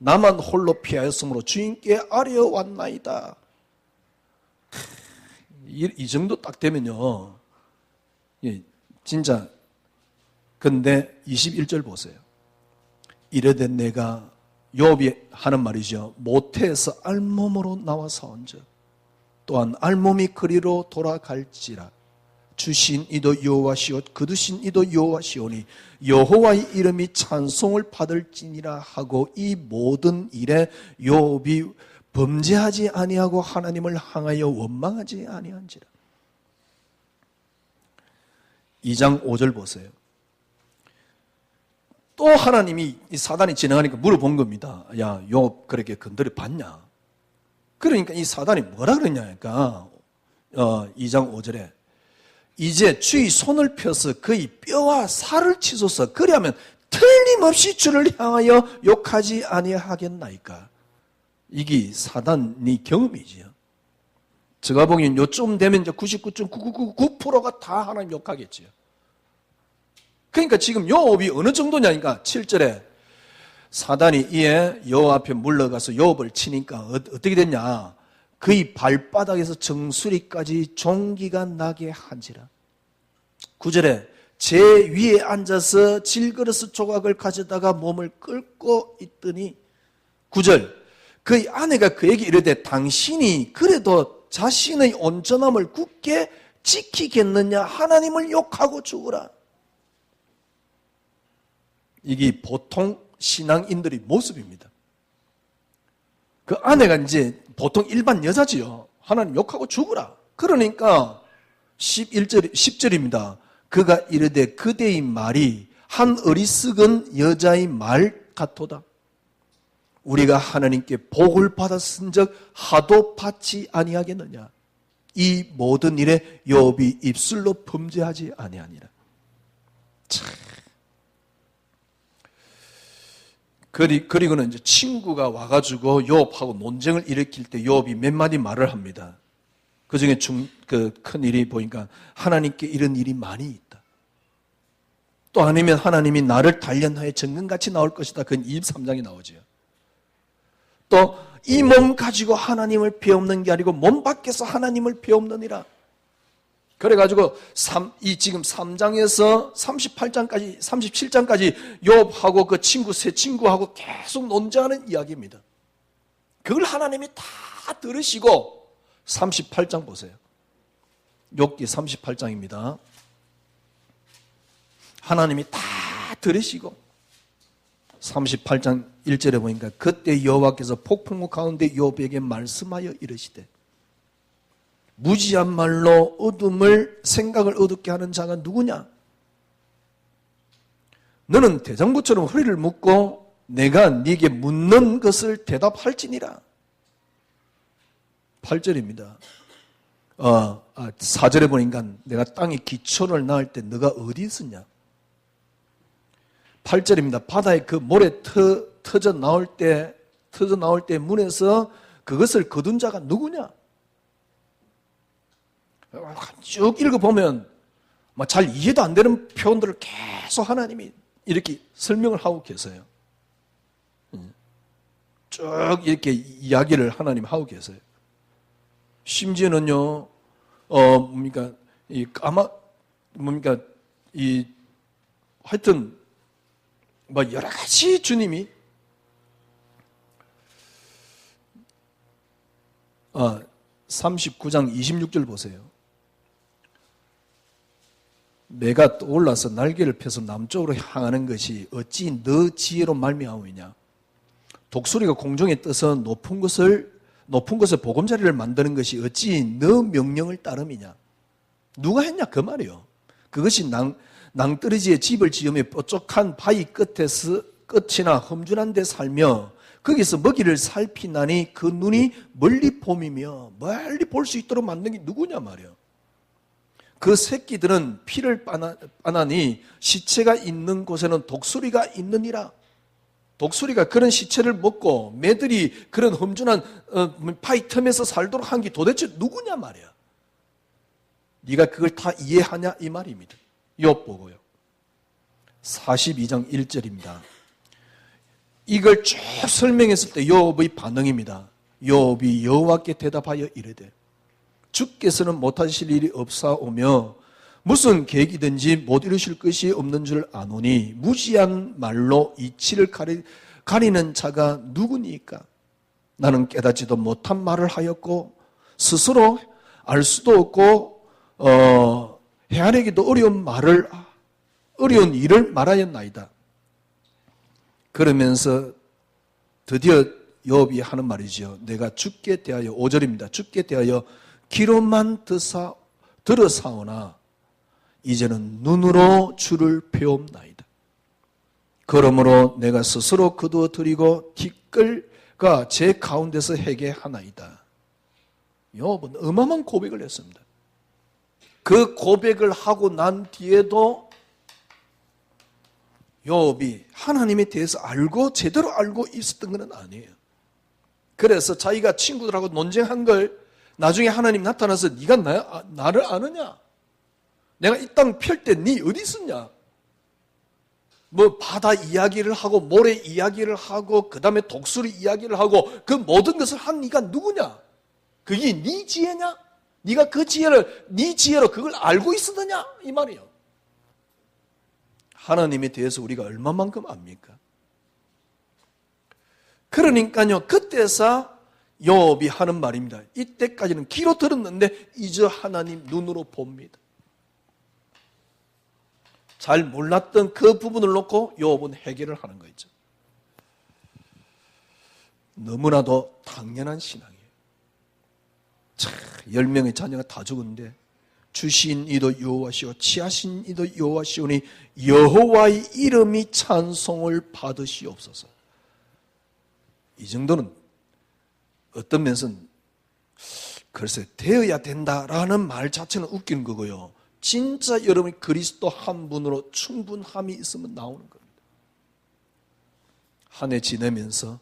나만 홀로 피하였으므로 주인께 아뢰어왔나이다. 이 정도 딱 되면요, 진짜. 근데 21절 보세요. 이르되 내가, 요업이 하는 말이죠, 모태에서 알몸으로 나와서 온즉 또한 알몸이 그리로 돌아갈지라. 주신 이도 여호와시오 거두신 이도 여호와시오니 여호와의 이름이 찬송을 받을지니라 하고 이 모든 일에 요업이 범죄하지 아니하고 하나님을 향하여 원망하지 아니한지라. 2장 5절 보세요. 또 하나님이 이 사단이 지나가니까 물어본 겁니다. 야, 요업 그렇게 건드려 봤냐? 그러니까 이 사단이 뭐라 그러냐니까 2장 5절에 이제 주의 손을 펴서 그의 뼈와 살을 치소서. 그리하면 틀림없이 주를 향하여 욕하지 아니하겠나이까. 이게 사단의 경험이지요. 제가 보기엔 요쯤 되면 이제 99.999%가 다 하나님 욕하겠지요. 그러니까 지금 요업이 어느 정도냐니까 7절에 사단이 이에 여호와 앞에 물러가서 요업을 치니까 어떻게 됐냐? 그의 발바닥에서 정수리까지 종기가 나게 한지라. 9절에 제 위에 앉아서 질그릇 조각을 가져다가 몸을 끌고 있더니 9절 그의 아내가 그에게 이르되 당신이 그래도 자신의 온전함을 굳게 지키겠느냐? 하나님을 욕하고 죽으라. 이게 보통 신앙인들의 모습입니다. 그 아내가 이제 보통 일반 여자지요. 하나님 욕하고 죽으라. 그러니까 10절입니다. 그가 이르되 그대의 말이 한 어리석은 여자의 말 같도다. 우리가 하나님께 복을 받았은즉 하도 받지 아니하겠느냐. 이 모든 일에 요업이 입술로 범죄하지 아니하니라. 참. 그리고는 이제 친구가 와가지고 요업하고 논쟁을 일으킬 때 요업이 몇 마디 말을 합니다. 그 중에 큰 일이 보니까 하나님께 이런 일이 많이 있다. 또 아니면 하나님이 나를 단련하여 정금같이 나올 것이다. 그건 23장에 나오죠. 또 이 몸 가지고 하나님을 배움는 게 아니고 몸 밖에서 하나님을 배움느니라. 그래가지고 지금 3장에서 38장까지 37장까지 욥하고 그 새 친구하고 계속 논쟁하는 이야기입니다. 그걸 하나님이 다 들으시고 38장 보세요. 욥기 38장입니다. 하나님이 다 들으시고 38장 1절에 보니까 그때 여호와께서 폭풍우 가운데 욥에게 말씀하여 이르시되 무지한 말로 생각을 어둡게 하는 자가 누구냐? 너는 대장부처럼 허리를 묶고 내가 네게 묻는 것을 대답할지니라. 8절입니다. 4절에 보니까 내가 땅에 기초를 낳을 때 너가 어디 있었냐? 8절입니다. 바다에 그 모래 터져 나올 때 터져 나올 때 문에서 그것을 거둔 자가 누구냐? 쭉 읽어보면 잘 이해도 안 되는 표현들을 계속 하나님이 이렇게 설명을 하고 계세요. 쭉 이렇게 이야기를 하나님 하고 계세요. 심지어는요, 하여튼, 여러 가지 주님이, 39장 26절 보세요. 내가 올라서 날개를 펴서 남쪽으로 향하는 것이 어찌 너 지혜로 말미암으냐. 독수리가 공중에 떠서 높은 곳에 보금자리를 만드는 것이 어찌 너 명령을 따름이냐. 누가 했냐 그 말이요. 그것이 낭떠러지에 집을 지으며 뾰족한 바위 끝이나 험준한 데 살며 거기서 먹이를 살피나니 그 눈이 멀리 봄이며 멀리 볼 수 있도록 만든 게 누구냐 말이요. 그 새끼들은 피를 빠나니 시체가 있는 곳에는 독수리가 있느니라. 독수리가 그런 시체를 먹고 매들이 그런 험준한 바위 틈에서 살도록 한 게 도대체 누구냐 말이야. 네가 그걸 다 이해하냐 이 말입니다. 욥 보고요. 42장 1절입니다. 이걸 쭉 설명했을 때 욥의 반응입니다. 욥이 여호와께 대답하여 이르되 주께서는 못하실 일이 없사오며 무슨 계획이든지 못 이루실 것이 없는 줄 아노니 무지한 말로 이치를 가리는 자가 누구니까? 나는 깨닫지도 못한 말을 하였고 스스로 알 수도 없고 헤아리기도 어려운 일을 말하였나이다. 그러면서 드디어 욥이 하는 말이죠. 내가 주께 대하여 5절입니다. 주께 대하여 귀로만 들어사오나 이제는 눈으로 주를 배움나이다. 그러므로 내가 스스로 거두어 드리고 티끌과 제 가운데서 회개하나이다. 욥은 어마어마한 고백을 했습니다. 그 고백을 하고 난 뒤에도 욥이 하나님에 대해서 제대로 알고 있었던 건 아니에요. 그래서 자기가 친구들하고 논쟁한 걸 나중에 하나님 나타나서 네가 나를 아느냐? 내가 이 땅 펼 때 네 어디 있었냐? 바다 이야기를 하고 모래 이야기를 하고 그 다음에 독수리 이야기를 하고 그 모든 것을 한 네가 누구냐? 그게 네 지혜냐? 네가 네 지혜로 그걸 알고 있었느냐? 이 말이에요. 하나님에 대해서 우리가 얼마만큼 압니까? 그러니까요, 그때서 욥이 하는 말입니다. 이때까지는 귀로 들었는데 이제 하나님 눈으로 봅니다. 잘 몰랐던 그 부분을 놓고 욥은 해결을 하는 거죠. 너무나도 당연한 신앙이에요. 10명의 자녀가 다 죽었는데 주신 이도 여호와시오 취하신 이도 여호와시오니 여호와의 이름이 찬송을 받으시옵소서. 이 정도는 어떤 면에서는 글쎄 되어야 된다라는 말 자체는 웃기는 거고요. 진짜 여러분이 그리스도 한 분으로 충분함이 있으면 나오는 겁니다. 한 해 지내면서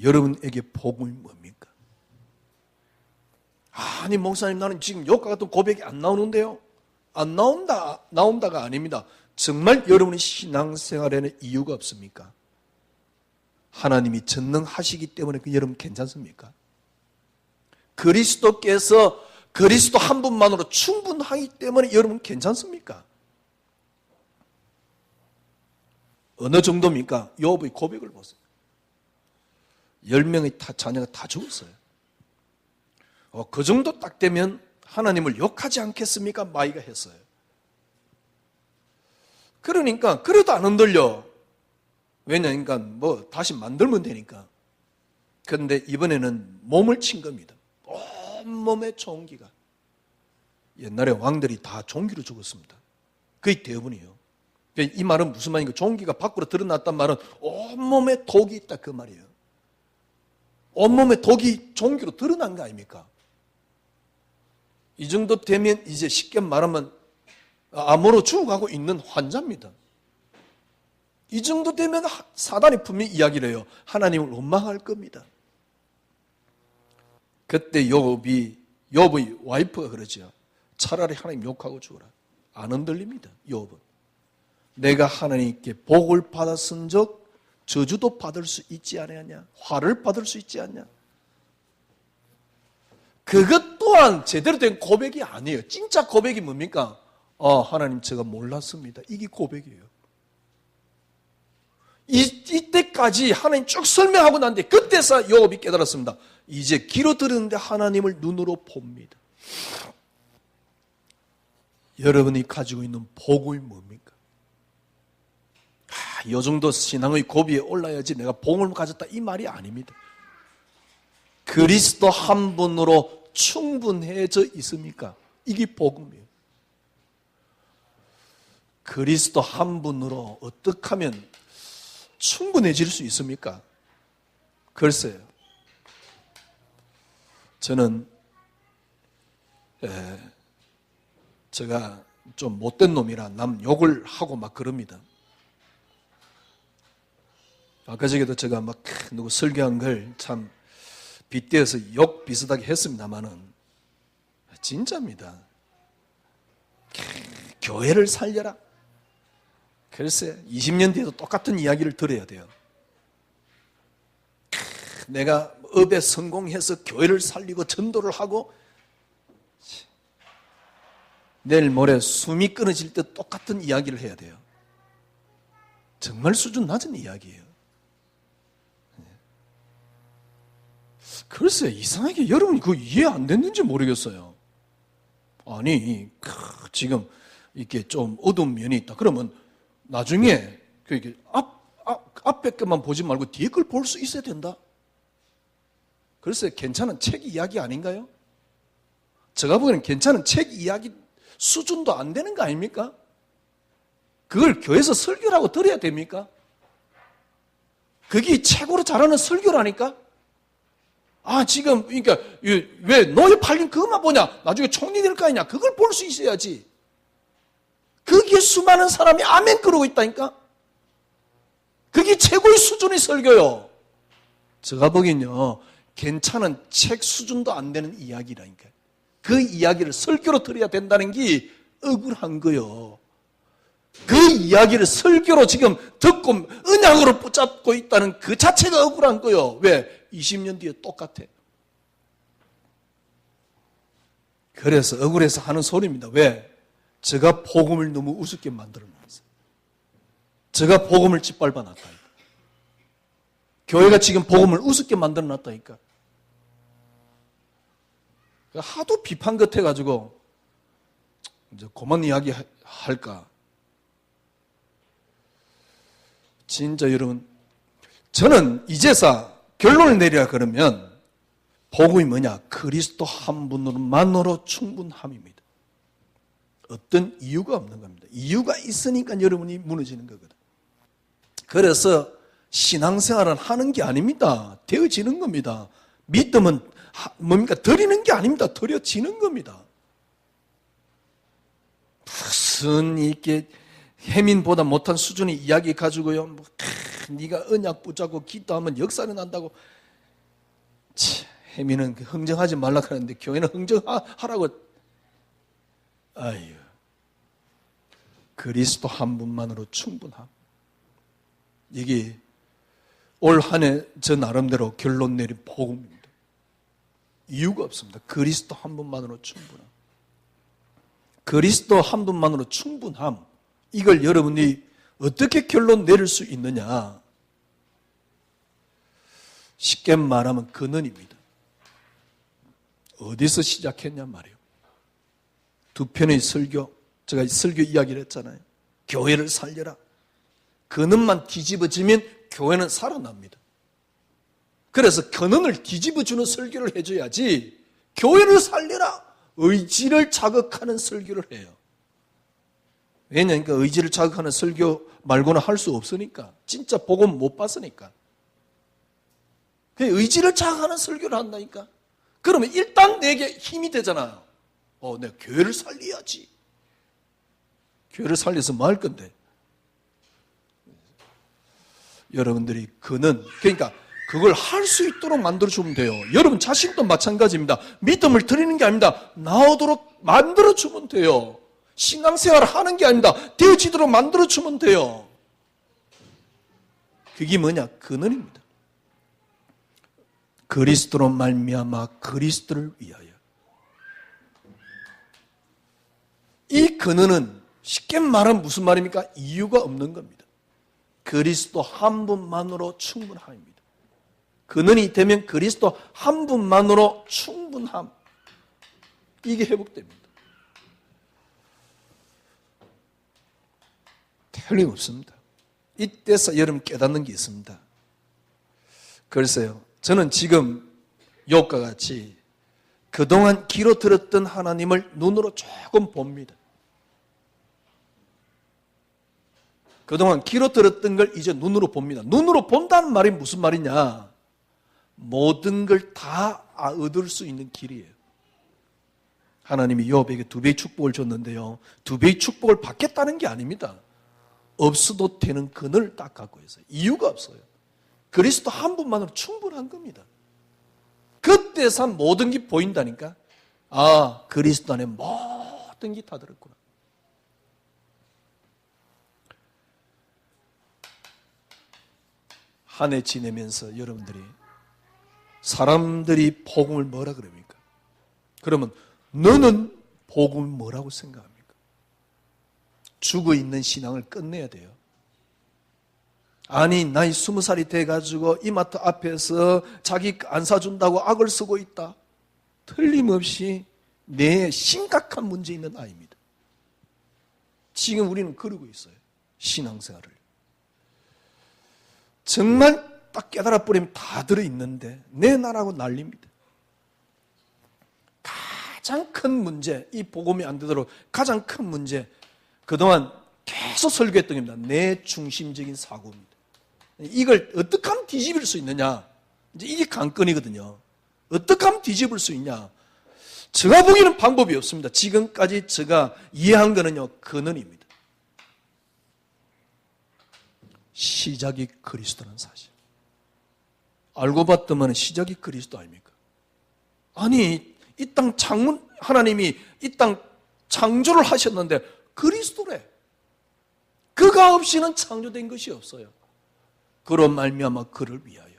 여러분에게 복음이 뭡니까? 아니 목사님 나는 지금 욕과 같은 고백이 안 나오는데요. 안 나온다가 아닙니다. 정말 여러분의 신앙생활에는 이유가 없습니까? 하나님이 전능하시기 때문에 여러분 괜찮습니까? 그리스도께서 그리스도 한 분만으로 충분하기 때문에 여러분 괜찮습니까? 어느 정도입니까? 욥의 고백을 보세요. 10명의 자녀가 다 죽었어요. 그 정도 딱 되면 하나님을 욕하지 않겠습니까? 마이가 했어요. 그러니까 그래도 안 흔들려. 왜냐니까 다시 만들면 되니까. 그런데 이번에는 몸을 친 겁니다. 온몸에 종기가. 옛날에 왕들이 다 종기로 죽었습니다. 거의 대부분이요. 이 말은 무슨 말인가? 종기가 밖으로 드러났단 말은 온몸에 독이 있다 그 말이에요. 온몸에 독이 종기로 드러난 거 아닙니까? 이 정도 되면 이제 쉽게 말하면 암으로 죽어가고 있는 환자입니다. 이 정도 되면 사단이 분명히 이야기를 해요. 하나님을 원망할 겁니다. 그때 욥의 와이프가 그러죠. 차라리 하나님 욕하고 죽어라. 안 흔들립니다. 욥은. 내가 하나님께 복을 받았은 적 저주도 받을 수 있지 않느냐. 화를 받을 수 있지 않냐. 그것 또한 제대로 된 고백이 아니에요. 진짜 고백이 뭡니까? 하나님 제가 몰랐습니다. 이게 고백이에요. 이때까지 하나님 쭉 설명하고 난데 그때서 욥이 깨달았습니다. 이제 귀로 들었는데 하나님을 눈으로 봅니다. 여러분이 가지고 있는 복이 뭡니까? 이 정도 신앙의 고비에 올라야지 내가 복을 가졌다 이 말이 아닙니다. 그리스도 한 분으로 충분해져 있습니까? 이게 복음이에요. 그리스도 한 분으로 어떻게 하면 충분해질 수 있습니까? 글쎄요. 저는 제가 좀 못된 놈이라 남 욕을 하고 막 그럽니다. 아까 저기도 제가 막 누구 설교한 걸 참 빗대어서 욕 비슷하게 했습니다만은 진짜입니다. 교회를 살려라. 글쎄 20년 뒤에도 똑같은 이야기를 들어야 돼요. 내가 업에 성공해서 교회를 살리고 전도를 하고 내일 모레 숨이 끊어질 때 똑같은 이야기를 해야 돼요. 정말 수준 낮은 이야기예요. 글쎄 이상하게 여러분이 그거 이해 안 됐는지 모르겠어요. 아니 지금 이렇게 좀 어두운 면이 있다. 그러면 나중에 앞에 것만 보지 말고 뒤에 걸 볼 수 있어야 된다. 글쎄 괜찮은 책 이야기 아닌가요? 제가 보기에는 괜찮은 책 이야기 수준도 안 되는 거 아닙니까? 그걸 교회에서 설교라고 들어야 됩니까? 그게 최고로 잘하는 설교라니까? 지금 그러니까 왜 노예 팔린 그것만 보냐? 나중에 총리 될 거 아니냐? 그걸 볼 수 있어야지. 거기에 수많은 사람이 아멘 그러고 있다니까? 그게 최고의 수준의 설교요. 제가 보기엔요, 괜찮은 책 수준도 안 되는 이야기라니까. 그 이야기를 설교로 들어야 된다는 게 억울한 거요. 그 이야기를 설교로 지금 듣고 언약으로 붙잡고 있다는 그 자체가 억울한 거요. 왜? 20년 뒤에 똑같아. 그래서 억울해서 하는 소리입니다. 왜? 제가 복음을 너무 우습게 만들어놨어요. 제가 복음을 짓밟아놨다니까. 교회가 지금 복음을 우습게 만들어놨다니까. 하도 비판 같아가지고 이제 그만 이야기 할까. 진짜 여러분, 저는 이제서 결론을 내리라 그러면 복음이 뭐냐? 그리스도 한 분으로만으로 충분함입니다. 어떤 이유가 없는 겁니다. 이유가 있으니까 여러분이 무너지는 거거든. 그래서 신앙생활은 하는 게 아닙니다. 되어지는 겁니다. 믿음은 뭡니까? 드리는 게 아닙니다. 드려지는 겁니다. 무슨 이렇게 혜민보다 못한 수준의 이야기 가지고요. 네가 언약 붙잡고 기도하면 역사는 난다고. 혜민은 흥정하지 말라 하는데 교회는 흥정하라고. 아유, 그리스도 한 분만으로 충분함. 이게 올 한 해 저 나름대로 결론 내린 복음입니다. 이유가 없습니다. 그리스도 한 분만으로 충분함. 그리스도 한 분만으로 충분함. 이걸 여러분이 어떻게 결론 내릴 수 있느냐? 쉽게 말하면 근원입니다. 어디서 시작했냐 말이에요. 두 편의 설교, 제가 설교 이야기를 했잖아요. 교회를 살려라. 근원만 뒤집어지면 교회는 살아납니다. 그래서 근원을 뒤집어주는 설교를 해줘야지 교회를 살려라. 의지를 자극하는 설교를 해요. 왜냐하면 의지를 자극하는 설교 말고는 할 수 없으니까. 진짜 복음 못 봤으니까. 의지를 자극하는 설교를 한다니까. 그러면 일단 내게 힘이 되잖아요. 내가 교회를 살려야지. 교회를 살려서 뭐 할 건데? 여러분들이 그러니까 그걸 할 수 있도록 만들어주면 돼요. 여러분 자신도 마찬가지입니다. 믿음을 드리는 게 아닙니다. 나오도록 만들어주면 돼요. 신앙생활을 하는 게 아닙니다. 되어지도록 만들어주면 돼요. 그게 뭐냐? 근원입니다. 그리스도로 말미암아 그리스도를 위하여. 이 근원은 쉽게 말하면 무슨 말입니까? 이유가 없는 겁니다. 그리스도 한 분만으로 충분함입니다. 근원이 되면 그리스도 한 분만으로 충분함. 이게 회복됩니다. 틀림없습니다. 이때서 여러분 깨닫는 게 있습니다. 글쎄요, 저는 지금 욥과 같이 그동안 귀로 들었던 하나님을 눈으로 조금 봅니다. 그동안 귀로 들었던 걸 이제 눈으로 봅니다. 눈으로 본다는 말이 무슨 말이냐? 모든 걸 다 얻을 수 있는 길이에요. 하나님이 욥에게 2배의 축복을 줬는데요, 2배의 축복을 받겠다는 게 아닙니다. 없어도 되는 근을 딱 갖고 있어요. 이유가 없어요. 그리스도 한 분만으로 충분한 겁니다. 그때서 모든 게 보인다니까. 아, 그리스도 안에 모든 게 다 들었구나. 한 해 지내면서 여러분들이 사람들이 복음을 뭐라 그럽니까? 그러면 너는 복음을 뭐라고 생각합니까? 죽어있는 신앙을 끝내야 돼요. 아니, 나이 20살이 돼가지고 이마트 앞에서 자기 안 사준다고 악을 쓰고 있다. 틀림없이 내 심각한 문제 있는 아이입니다. 지금 우리는 그러고 있어요. 신앙생활을. 정말 딱 깨달아버리면 다 들어있는데 내 나라고 난립니다. 가장 큰 문제, 이 복음이 안 되도록 가장 큰 문제, 그동안 계속 설교했던 겁니다. 내 중심적인 사고입니다. 이걸 어떻게 하면 뒤집을 수 있느냐? 이제 이게 관건이거든요. 어떻게 하면 뒤집을 수 있냐? 제가 보기에는 방법이 없습니다. 지금까지 제가 이해한 거는요, 근원입니다. 시작이 그리스도라는 사실. 알고 봤더니 시작이 그리스도 아닙니까? 아니, 이 땅 하나님이 이 땅 창조를 하셨는데 그리스도래. 그가 없이는 창조된 것이 없어요. 그로 말미암아 그를 위하여.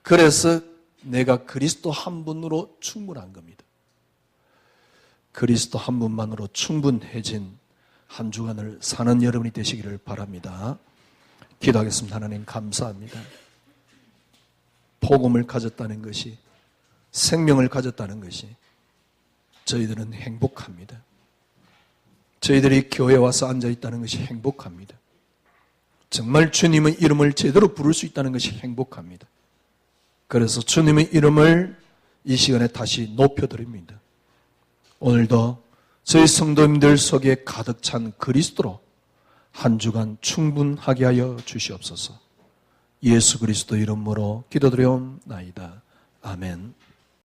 그래서 내가 그리스도 한 분으로 충분한 겁니다. 그리스도 한 분만으로 충분해진 한 주간을 사는 여러분이 되시기를 바랍니다. 기도하겠습니다. 하나님 감사합니다. 복음을 가졌다는 것이, 생명을 가졌다는 것이 저희들은 행복합니다. 저희들이 교회에 와서 앉아있다는 것이 행복합니다. 정말 주님의 이름을 제대로 부를 수 있다는 것이 행복합니다. 그래서 주님의 이름을 이 시간에 다시 높여드립니다. 오늘도 저희 성도님들 속에 가득 찬 그리스도로 한 주간 충분하게 하여 주시옵소서. 예수 그리스도 이름으로 기도드려옵나이다. 아멘.